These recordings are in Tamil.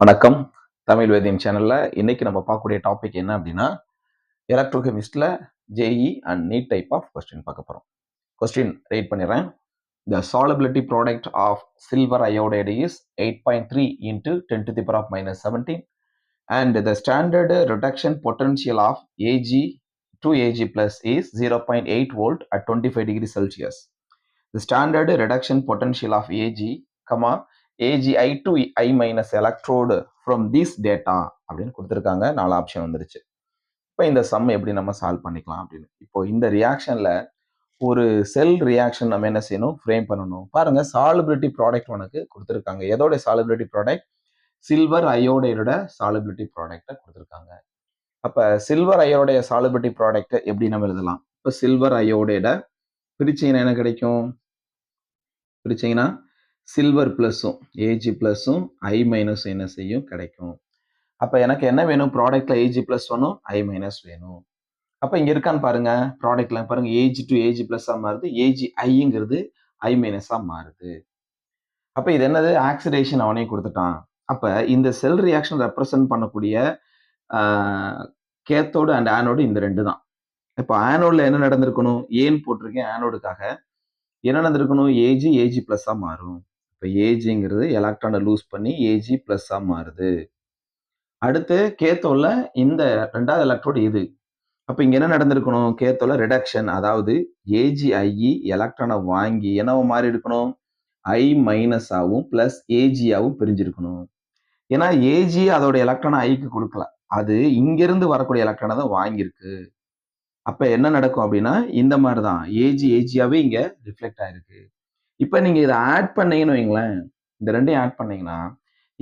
வணக்கம். தமிழ் வேதியம் சேனல்ல இன்னைக்கு நம்ம பார்க்கக்கூடிய டாபிக் என்ன அப்படின்னா, எலக்ட்ரோகெமிஸ்ட்ல JEE and NEET type of question பார்க்க போறோம். கொஸ்டின் ரீட் பண்ணிடுறேன். The solubility product of silver iodide is 8.3 into 10 to the power of minus 17 and the standard reduction potential of Ag to Ag plus is 0.8 volt at 25 degrees Celsius. The standard reduction potential of Ag, AgI to I minus electrode from this data அப்படின்னு கொடுத்துருக்காங்க. 4 ஆப்ஷன் வந்துருச்சு. இப்போ இந்த சம் எப்படி நம்ம சால்வ் பண்ணிக்கலாம் அப்படின்னு. இப்போ இந்த ரியாக்ஷன்ல ஒரு செல் ரியாக்ஷன் நம்ம என்ன செய்யணும், ஃப்ரேம் பண்ணணும். பாருங்க, சாலிபிலிட்டி ப்ராடக்ட் உனக்கு கொடுத்துருக்காங்க. எதோட சாலிபிலிட்டி ப்ராடக்ட்? சில்வர் அயோடைடோட சாலிபிலிட்டி ப்ராடக்டை கொடுத்துருக்காங்க. அப்ப சில்வர் அயோடைய சாலிபிலிட்டி ப்ராடக்டை எப்படி நம்ம எழுதலாம்? இப்போ சில்வர் அயோடைட பிரிச்சீங்கன்னா என்ன கிடைக்கும்? பிரிச்சீங்கன்னா சில்வர் பிளஸும் ஏஜி பிளஸும் ஐ மைனஸ் என்ன செய்யும் கிடைக்கும். அப்ப எனக்கு என்ன வேணும்? ப்ராடக்ட்ல ஏஜி பிளஸ் வேணும், ஐ மைனஸ் வேணும். அப்ப இங்க இருக்கான்னு பாருங்க, ப்ராடக்ட்ல பாருங்க, ஏஜி டு ஏஜி பிளஸ்ஸா மாறுது, ஏஜி ஐங்கிறது ஐ மைனஸா மாறுது. அப்ப இது என்னது? ஆக்சிடேஷன் அவனே கொடுத்துட்டான். அப்ப இந்த செல் ரியாக்ஷன் ரெப்ரசன்ட் பண்ணக்கூடிய கேத்தோடு அண்ட் ஆனோடு இந்த ரெண்டு தான். இப்போ ஆனோட்ல என்ன நடந்திருக்கணும்? ஏன்னு போட்டிருக்கேன். ஆனோடுக்காக என்ன நடந்திருக்கணும்? ஏஜி பிளஸ்ஸா மாறும். இப்போ ஏஜிங்கிறது எலக்ட்ரானை லூஸ் பண்ணி ஏஜி பிளஸ்ஸா மாறுது. அடுத்து கேத்தோல இந்த ரெண்டாவது எலக்ட்ரோடு இது. அப்ப இங்க என்ன நடந்திருக்கணும்? கேத்தோல ரிடக்ஷன், அதாவது ஏஜிஐஇ எலக்ட்ரானை வாங்கி என்னவோ மாறி இருக்கணும்? ஐ மைனஸ் ஆகும் பிளஸ் ஏஜியாவும் பிரிஞ்சிருக்கணும். ஏன்னா ஏஜி அதோட எலக்ட்ரானை ஐக்கு கொடுக்கல, அது இங்கிருந்து வரக்கூடிய எலக்ட்ரானை தான் வாங்கியிருக்கு. அப்ப என்ன நடக்கும் அப்படின்னா இந்த மாதிரி தான் ஏஜியாவே இங்க ரிஃப்ளெக்ட் ஆயிருக்கு. இப்ப நீங்க இதை ஆட் பண்ணீங்கன்னு வைங்களேன், இந்த ரெண்டையும் ஆட் பண்ணீங்கன்னா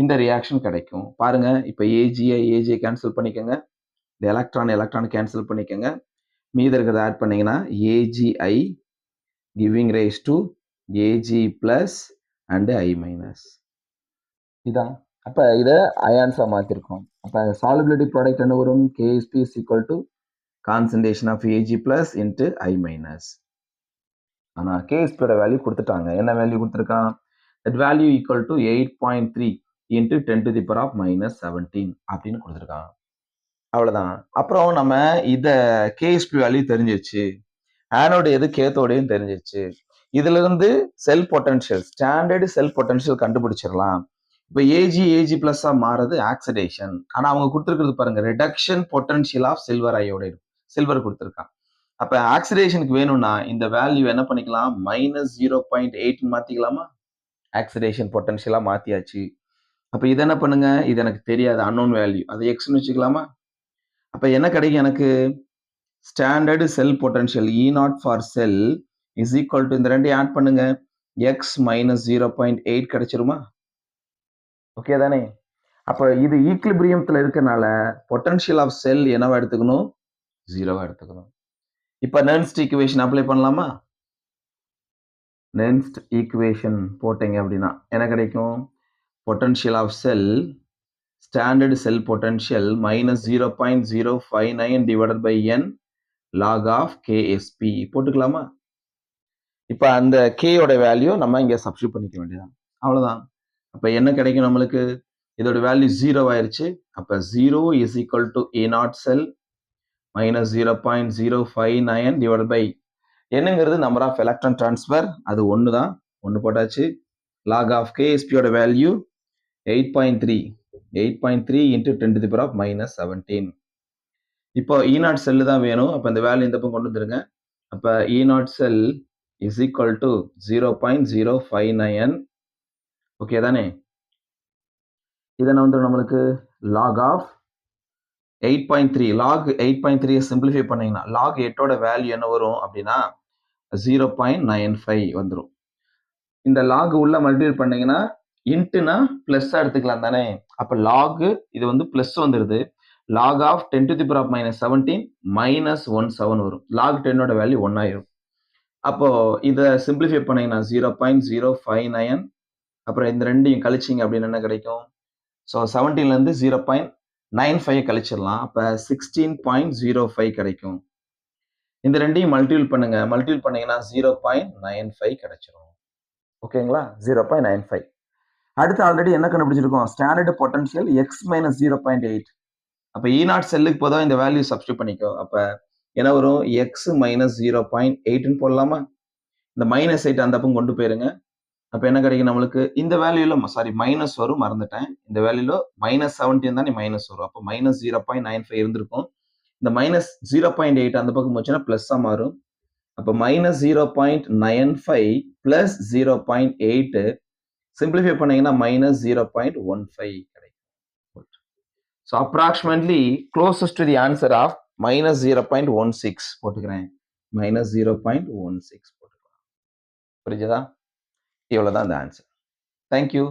இந்த ரியாக்ஷன் கிடைக்கும். பாருங்க, இப்ப ஏஜியை கேன்சல் பண்ணிக்கோங்க, இந்த எலக்ட்ரான் கேன்சல் பண்ணிக்கோங்க, மீதி இருக்கிறத ஆட் பண்ணீங்கன்னா AGI giving rise to AG plus and I minus. இதான். அப்ப இதை அயான்ஸா மாத்திருக்கோம். அப்ப சாலிபிலிட்டி ப்ராடக்ட் என்ன வரும்? KSP is equal to concentration of AG plus into I minus. ஆனா கேஎஸ்பியோட வேல்யூ கொடுத்துட்டாங்க. என்ன வேல்யூ கொடுத்துருக்கான்? That value equal to 8.3 into 10 to the power of minus 17 அப்படின்னு கொடுத்துருக்கான். அவ்வளவுதான். அப்புறம் நம்ம இத கேஎஸ்பி வேல்யூ தெரிஞ்சிருச்சு, ஆனோடு எது கேத்தோடையும் தெரிஞ்சிருச்சு. இதுல இருந்து செல் பொட்டன்ஷியல், ஸ்டாண்டர்டு செல் பொட்டன்ஷியல் கண்டுபிடிச்சிடலாம். இப்போ ஏஜி பிளஸ்ஸா மாறுது ஆக்சிடேஷன். ஆனா அவங்க கொடுத்துருக்கிறது பாருங்க, reduction potential of silver iodide, silver கொடுத்துருக்கான். அப்ப ஆக்சிடேஷனுக்கு வேணும்னா இந்த வேல்யூ என்ன பண்ணிக்கலாம்? -0.8 மாத்திக்கலாமா? ஆக்சிடேஷன் பொட்டன்ஷியலா மாத்தியாச்சு. அப்ப இது என்ன பண்ணுங்க, இது எனக்கு தெரியாது, அன்னோன் வேல்யூ, அதை எக்ஸ்னு வச்சுக்கலாமா? அப்ப என்ன கிடைக்கும் எனக்கு? Standard cell potential E0 for sell is equal to, இந்த ரெண்டையும் ஆட் பண்ணுங்க, x மைனஸ் 0.8 கிடைச்சிருமா? ஓகே தானே? அப்ப இது ஈக்லிபிரியத்துல இருக்கனால பொட்டன்ஷியல் ஆஃப் செல் என்னவா எடுத்துக்கணும்? 0வா எடுத்துக்கணும். இப்ப நெர்ன்ஸ்ட் ஈக்குவேஷன் அப்ளை பண்ணலாமா? நெர்ன்ஸ்ட் ஈக்குவேஷன் போட்டீங்க அப்படின்னா என்ன கிடைக்கும்? Potential of cell, standard cell potential minus 0.059 divided by n log of KSP போட்டுக்கலாமா? இப்ப அந்த K ஓட வேல்யூ நம்ம இங்க சப்ஸ்டிட்யூட் பண்ணிக்க வேண்டியதான். அவ்வளவுதான். அப்ப என்ன கிடைக்கும் நம்மளுக்கு? இதோட வேல்யூ 0 ஆயிருச்சு. அப்ப 0 is equal to A0 cell minus 0.059 divided by என்னங்கிறது நம்பர் ஆஃப் எலக்ட்ரான் டிரான்ஸ்ஃபர், அது 1 தான், 1 போட்டாச்சு. log of KSP ஓட value 8.3 into 10 to the power of minus 17. இப்போ E0 செல்லு தான் வேணும். அப்ப இந்த வேல்யூ இந்த பக்கம் கொண்டு வந்துருங்க. அப்ப E0 sell is equal to 0.059. Okay தானே? இதனை வந்து நம்மளுக்கு log of 8.3, log 8.3 சிம்பிளிஃபை பண்ணீங்கன்னா log 8ஓட வேல்யூ என்ன வரும் அப்படின்னா 0.95 வந்துடும். இந்த log உள்ள மல்டிப்ளை பண்ணீங்கன்னா இன்ட்டுனா பிளஸ்ஸா எடுத்துக்கலாம் தானே? அப்ப log இது வந்து பிளஸ் வந்துருது. log of 10 to the power of minus 17 minus 17 வரும். log 10ஓட வேல்யூ 1 ஆயிரும். அப்போ இதை சிம்பிளிஃபை பண்ணீங்கன்னா 0.059, அப்புறம் இந்த ரெண்டையும் கழிச்சிங்க அப்படின்னு என்ன கிடைக்கும்? ஸோ 17ல இருந்து 0.95 கழிச்சிடலாம். அப்ப 16.05 கிடைக்கும். இந்த ரெண்டையும் மல்டிபிள் பண்ணுங்க, மல்டிபிள் பண்ணீங்கன்னா 0.95 கிடைச்சிரும். ஓகேங்களா? 0.95. அடுத்து ஆல்ரெடி என்ன கண்டுபிடிச்சிருக்கோம், ஸ்டாண்டர்டு பொட்டன்ஷியல் எக்ஸ் மைனஸ் 0.8. அப்போ E0 செல்லுக்கு போதும் இந்த வேல்யூ சப்ஸ்டியூட் பண்ணிக்கோ. அப்போ என்ன வரும், எக்ஸ் மைனஸ் 0.8ன்னு போடலாமா? இந்த -8 அந்த பக்கம் கொண்டு போயிருங்க. அப்போ என்ன கிடைக்கும் நம்மளுக்கு, இந்த வேல்யூல சாரி மைனஸ் வரும், மறந்துட்டேன். இந்த வேல்யூல -17 தானே மைனஸ் வரும். அப்போ -0.95 இருந்திருக்கும். இந்த -0.8 அந்த பக்கம் போச்சுன்னா பிளஸ்ஸா மாறும். அப்போ -0.95 பிளஸ் 0.8 சிம்பிளிஃபை பண்ணீங்கன்னா -0.15 கிடைக்கும். So approximately closest to the answer of -0.16 போட்டுக்கிறேன். -0.16 போட்டுக்கலாம். புரிஞ்சதா? இவ்வளவுதான் இந்த ஆன்சர். தேங்க்யூ.